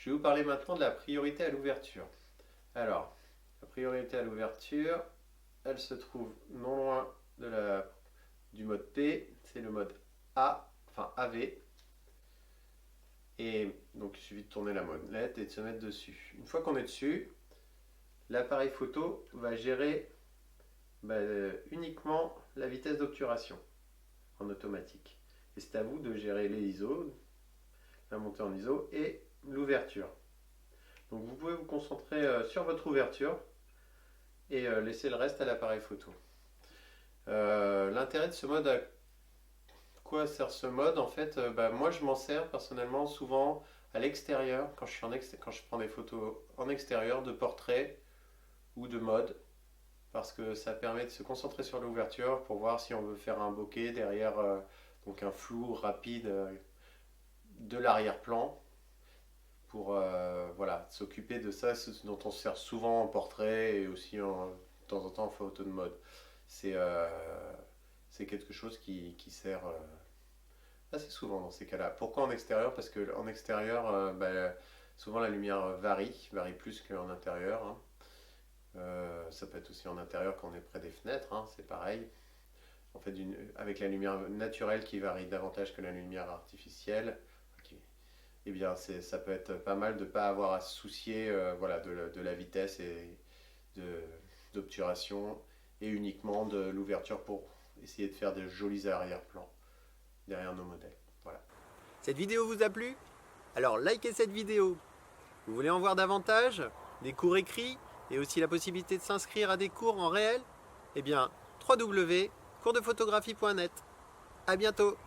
Je vais vous parler maintenant de la priorité à l'ouverture. Alors, la priorité à l'ouverture, elle se trouve non loin du mode P, c'est le mode A, enfin AV. Et donc il suffit de tourner la molette et de se mettre dessus. Une fois qu'on est dessus, l'appareil photo va gérer uniquement la vitesse d'obturation en automatique. Et c'est à vous de gérer les ISO, la montée en ISO et l'ouverture. Donc vous pouvez vous concentrer sur votre ouverture et laisser le reste à l'appareil photo. L'intérêt de ce mode, à quoi sert ce mode? En fait, moi je m'en sers personnellement souvent à l'extérieur, quand quand je prends des photos en extérieur de portraits ou de mode, parce que ça permet de se concentrer sur l'ouverture pour voir si on veut faire un bokeh derrière, donc un flou rapide de l'arrière-plan pour voilà, s'occuper de ça, ce dont on se sert souvent en portrait et aussi de temps en temps en photo de mode. C'est c'est quelque chose qui sert assez souvent dans ces cas-là. Pourquoi en extérieur? Parce qu'en extérieur, souvent la lumière varie plus qu'en intérieur, hein. Ça peut être aussi en intérieur quand on est près des fenêtres, hein, c'est pareil. En fait, avec la lumière naturelle qui varie davantage que la lumière artificielle, eh bien, ça peut être pas mal de ne pas avoir à se soucier voilà, de la vitesse et d'obturation et uniquement de l'ouverture pour essayer de faire de jolis arrière-plans derrière nos modèles. Voilà. Cette vidéo vous a plu? Alors likez cette vidéo. Vous voulez en voir davantage? Des cours écrits et aussi la possibilité de s'inscrire à des cours en réel? Eh bien, www.coursdephotographie.net. À bientôt!